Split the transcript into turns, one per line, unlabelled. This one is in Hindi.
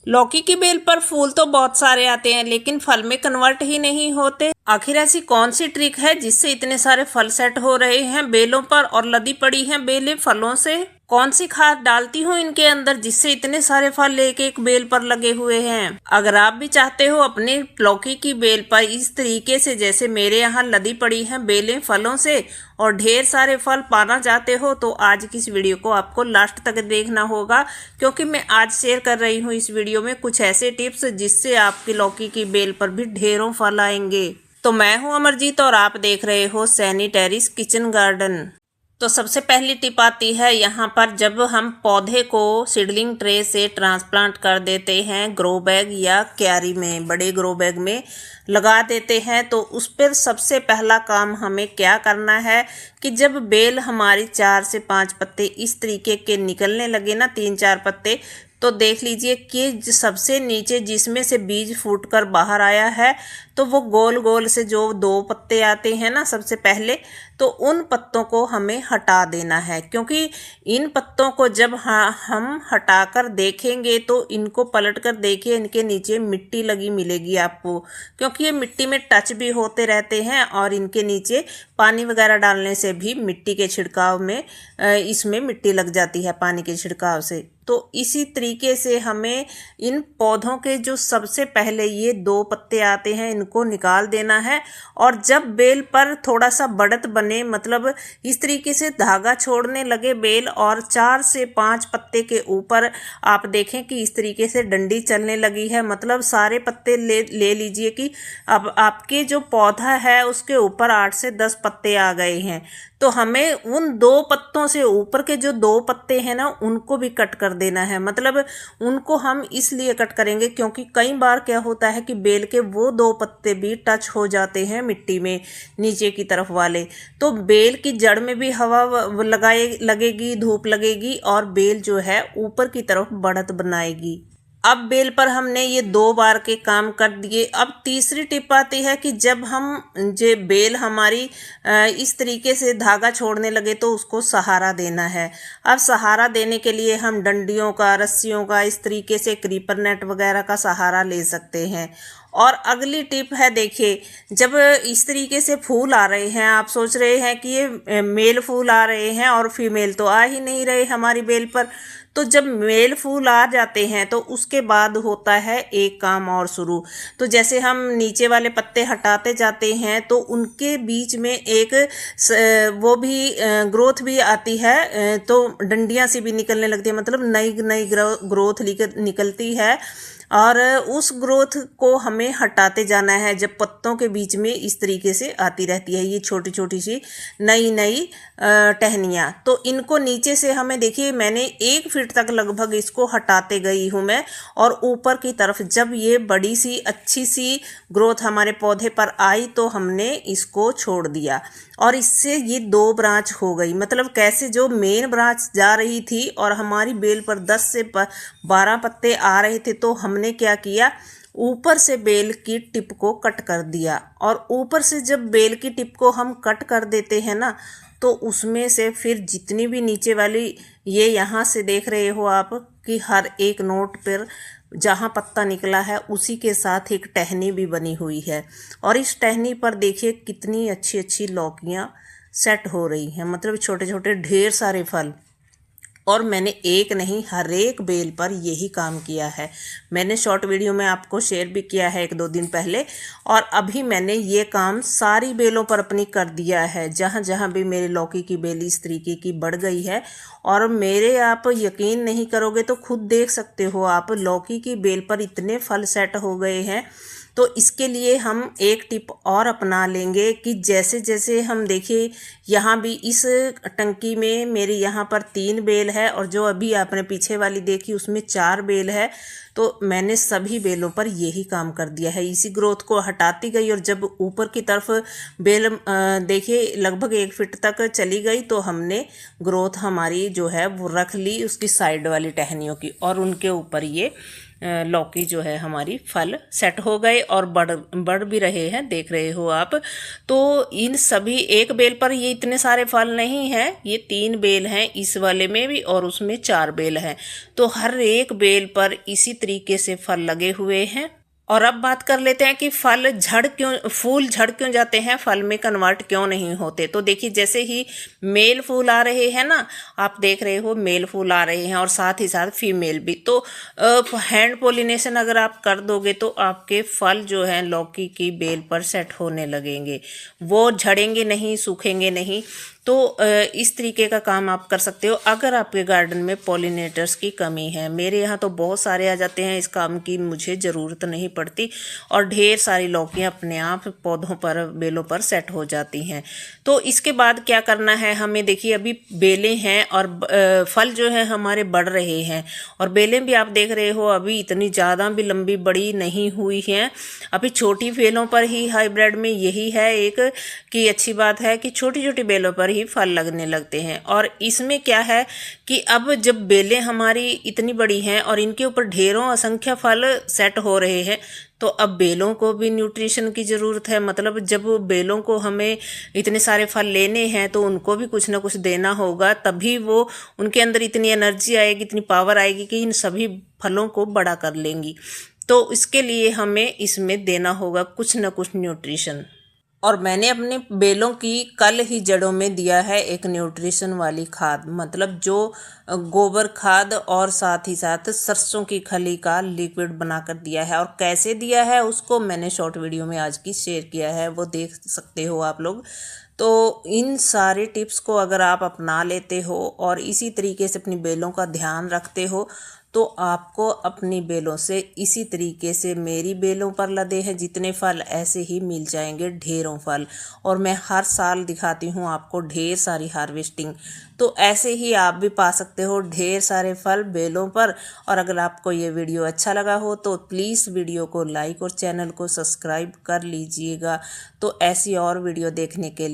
लौकी की बेल पर फूल तो बहुत सारे आते हैं लेकिन फल में कन्वर्ट ही नहीं होते। आखिर ऐसी कौन सी ट्रिक है जिससे इतने सारे फल सेट हो रहे हैं बेलों पर और लदी पड़ी हैं बेलें फलों से? कौन सी खाद डालती हूँ इनके अंदर जिससे इतने सारे फल एक एक बेल पर लगे हुए हैं? अगर आप भी चाहते हो अपनी लौकी की बेल पर इस तरीके से जैसे मेरे यहाँ लदी पड़ी हैं बेलें फलों से और ढेर सारे फल पाना चाहते हो तो आज की इस वीडियो को आपको लास्ट तक देखना होगा, क्योंकि मैं आज शेयर कर रही हूँ इस वीडियो में कुछ ऐसे टिप्स जिससे आपकी लौकी की बेल पर भी ढेरों फल आएंगे। तो मैं हूँ अमरजीत और आप देख रहे हो सैनी टेरेस किचन गार्डन। तो सबसे पहली टिप आती है यहाँ पर, जब हम पौधे को सीडलिंग ट्रे से ट्रांसप्लांट कर देते हैं ग्रो बैग या क्यारी में, बड़े ग्रो बैग में लगा देते हैं, तो उस पर सबसे पहला काम हमें क्या करना है कि जब बेल हमारी 4 से 5 पत्ते इस तरीके के निकलने लगे ना, 3-4 पत्ते, तो देख लीजिए कि सबसे नीचे जिसमें से बीज फूटकर बाहर आया है तो वो गोल गोल से जो 2 पत्ते आते हैं ना सबसे पहले, तो उन पत्तों को हमें हटा देना है। क्योंकि इन पत्तों को जब हम हटाकर देखेंगे तो इनको पलट कर देखिए, इनके नीचे मिट्टी लगी मिलेगी आपको, क्योंकि ये मिट्टी में टच भी होते रहते हैं और इनके नीचे पानी वगैरह डालने से भी मिट्टी के छिड़काव में इसमें मिट्टी लग जाती है पानी के छिड़काव से। तो इसी तरीके से हमें इन पौधों के जो सबसे पहले ये 2 पत्ते आते हैं इनको निकाल देना है। और जब बेल पर थोड़ा सा बढ़त बने, मतलब इस तरीके से धागा छोड़ने लगे बेल और 4 से 5 पत्ते के ऊपर आप देखें कि इस तरीके से डंडी चलने लगी है, मतलब सारे पत्ते ले लीजिए कि अब आपके जो पौधा है उसके ऊपर 8 से 10 पत्ते आ गए हैं, तो हमें उन 2 पत्तों से ऊपर के जो 2 पत्ते हैं ना उनको भी कट कर देना है। मतलब उनको हम इसलिए कट करेंगे क्योंकि कई बार क्या होता है कि बेल के वो 2 पत्ते भी टच हो जाते हैं मिट्टी में नीचे की तरफ वाले, तो बेल की जड़ में भी हवा लगेगी, धूप लगेगी और बेल जो है ऊपर की तरफ बढ़त बनाएगी। अब बेल पर हमने ये 2 बार के काम कर दिए। अब तीसरी टिप आती है कि जब हम जो बेल हमारी इस तरीके से धागा छोड़ने लगे तो उसको सहारा देना है। अब सहारा देने के लिए हम डंडियों का, रस्सियों का, इस तरीके से क्रीपर नेट वगैरह का सहारा ले सकते हैं। और अगली टिप है, देखिए जब इस तरीके से फूल आ रहे हैं, आप सोच रहे हैं कि ये मेल फूल आ रहे हैं और फीमेल तो आ ही नहीं रहे हमारी बेल पर, तो जब मेल फूल आ जाते हैं तो उसके बाद होता है एक काम और शुरू। तो जैसे हम नीचे वाले पत्ते हटाते जाते हैं तो उनके बीच में एक वो भी ग्रोथ भी आती है, तो डंडियां सी भी निकलने लगती है, मतलब नई नई ग्रोथ निकलती है और उस ग्रोथ को हमें हटाते जाना है। जब पत्तों के बीच में इस तरीके से आती रहती है ये छोटी छोटी सी नई नई टहनियाँ, तो इनको नीचे से हमें, देखिए मैंने 1 फीट तक लगभग इसको हटाते गई हूँ मैं, और ऊपर की तरफ जब ये बड़ी सी अच्छी सी ग्रोथ हमारे पौधे पर आई तो हमने इसको छोड़ दिया और इससे ये 2 ब्रांच हो गई। मतलब कैसे, जो मेन ब्रांच जा रही थी और हमारी बेल पर 10 से 12 पत्ते आ रहे थे, तो हमने क्या किया, ऊपर से बेल की टिप को कट कर दिया। और ऊपर से जब बेल की टिप को हम कट कर देते हैं ना, तो उसमें से फिर जितनी भी नीचे वाली, ये यहाँ से देख रहे हो आप कि हर एक नोट पर जहाँ पत्ता निकला है उसी के साथ एक टहनी भी बनी हुई है, और इस टहनी पर देखिए कितनी अच्छी अच्छी लौकियाँ सेट हो रही हैं, मतलब छोटे छोटे ढेर सारे फल। और मैंने एक नहीं, हर एक बेल पर यही काम किया है। मैंने शॉर्ट वीडियो में आपको शेयर भी किया है 1-2 दिन पहले, और अभी मैंने ये काम सारी बेलों पर अपनी कर दिया है। जहाँ जहाँ भी मेरी लौकी की बेल इस तरीके की बढ़ गई है, और मेरे आप यकीन नहीं करोगे तो खुद देख सकते हो आप, लौकी की बेल पर इतने फल सेट हो गए हैं। तो इसके लिए हम एक टिप और अपना लेंगे कि जैसे जैसे हम, देखिए यहाँ भी इस टंकी में मेरी यहाँ पर 3 बेल है और जो अभी आपने पीछे वाली देखी उसमें 4 बेल है, तो मैंने सभी बेलों पर यही काम कर दिया है। इसी ग्रोथ को हटाती गई और जब ऊपर की तरफ बेल देखिए लगभग 1 फीट तक चली गई तो हमने ग्रोथ हमारी जो है वो रख ली उसकी साइड वाली टहनियों की, और उनके ऊपर ये लौकी जो है हमारी फल सेट हो गए और बढ़ भी रहे हैं, देख रहे हो आप। तो इन सभी एक बेल पर ये इतने सारे फल नहीं हैं, ये 3 बेल हैं, इस वाले में भी और उसमें 4 बेल हैं। तो हर एक बेल पर इसी तरीके से फल लगे हुए हैं। और अब बात कर लेते हैं कि फूल झड़ क्यों जाते हैं, फल में कन्वर्ट क्यों नहीं होते। तो देखिए, जैसे ही मेल फूल आ रहे हैं ना, आप देख रहे हो मेल फूल आ रहे हैं और साथ ही साथ फीमेल भी। तो हैंड पोलिनेशन अगर आप कर दोगे तो आपके फल जो हैं लौकी की बेल पर सेट होने लगेंगे, वो झड़ेंगे नहीं, सूखेंगे नहीं। तो इस तरीके का काम आप कर सकते हो अगर आपके गार्डन में पॉलिनेटर्स की कमी है। मेरे यहाँ तो बहुत सारे आ जाते हैं, इस काम की मुझे ज़रूरत नहीं पड़ती और ढेर सारी लौकियाँ अपने आप पौधों पर, बेलों पर सेट हो जाती हैं। तो इसके बाद क्या करना है हमें, देखिए अभी बेलें हैं और फल जो है हमारे बढ़ रहे हैं और बेलें भी आप देख रहे हो अभी इतनी ज़्यादा भी लंबी बड़ी नहीं हुई हैं, अभी छोटी बेलों पर ही। हाइब्रिड में यही है एक कि अच्छी बात है कि छोटी छोटी बेलों पर ही फल लगने लगते हैं। और इसमें क्या है कि अब जब बेलें हमारी इतनी बड़ी हैं और इनके ऊपर ढेरों असंख्य फल सेट हो रहे हैं, तो अब बेलों को भी न्यूट्रिशन की ज़रूरत है। मतलब जब बेलों को हमें इतने सारे फल लेने हैं तो उनको भी कुछ ना कुछ देना होगा, तभी वो उनके अंदर इतनी एनर्जी आएगी, इतनी पावर आएगी कि इन सभी फलों को बड़ा कर लेंगी। तो इसके लिए हमें इसमें देना होगा कुछ ना कुछ न्यूट्रिशन। और मैंने अपने बेलों की कल ही जड़ों में दिया है एक न्यूट्रिशन वाली खाद, मतलब जो गोबर खाद और साथ ही साथ सरसों की खली का लिक्विड बनाकर दिया है। और कैसे दिया है उसको मैंने शॉर्ट वीडियो में आज की शेयर किया है, वो देख सकते हो आप लोग। तो इन सारे टिप्स को अगर आप अपना लेते हो और इसी तरीके से अपनी बेलों का ध्यान रखते हो तो आपको अपनी बेलों से इसी तरीके से, मेरी बेलों पर लदे हैं जितने फल, ऐसे ही मिल जाएंगे ढेरों फल। और मैं हर साल दिखाती हूँ आपको ढेर सारी हार्वेस्टिंग। तो ऐसे ही आप भी पा सकते हो ढेर सारे फल बेलों पर। और अगर आपको ये वीडियो अच्छा लगा हो तो प्लीज़ वीडियो को लाइक और चैनल को सब्सक्राइब कर लीजिएगा। तो ऐसी और वीडियो देखने के लिए